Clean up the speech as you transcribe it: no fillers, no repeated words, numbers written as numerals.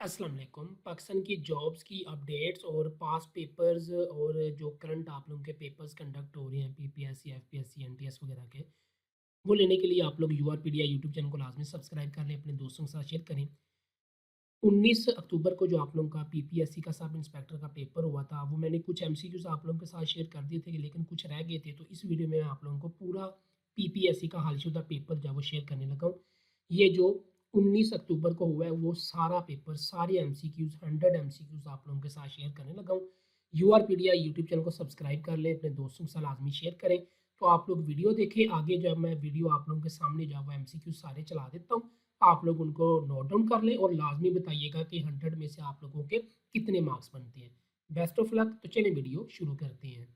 अस्सलाम वालेकुम। पाकिस्तान की जॉब्स की अपडेट्स और पास्ट पेपर्स और जो करंट आप लोगों के पेपर्स कंडक्ट हो रहे हैं पीपीएससी, एफपीएससी, एनटीएस वगैरह के, वो लेने के लिए आप लोग यूआरपीडिया यूट्यूब चैनल को लाज़मी सब्सक्राइब कर लें, अपने दोस्तों के साथ शेयर करें। 19 अक्टूबर को जो आप लोगों का पीपीएससी का सब इंस्पेक्टर का पेपर हुआ था, वो मैंने कुछ एमसीक्यूज़ आप लोगों के साथ शेयर कर दिए थे, लेकिन कुछ रह गए थे। तो इस वीडियो में मैं आप लोगों को पूरा पीपीएससी का हलशुदा पेपर जो है वो शेयर करने लगा हूँ। ये जो 19 अक्टूबर को हुआ है, वो सारा पेपर, सारे एमसीक्यूज़ 100 एमसीक्यूज़ आप लोगों के साथ शेयर करने लगा हूँ। यूआरपीडिया यूट्यूब चैनल को सब्सक्राइब कर लें, अपने दोस्तों के साथ लाज़मी शेयर करें। तो आप लोग वीडियो देखें, आगे जो है मैं वीडियो आप लोगों के सामने जो है वो एमसीक्यूज़ सारे चला देता हूँ। आप लोग उनको नोट डाउन कर लें और लाज़मी बताइएगा कि 100 में से आप लोगों के कितने मार्क्स बनते हैं। Best of luck. तो चलिए वीडियो शुरू करते हैं।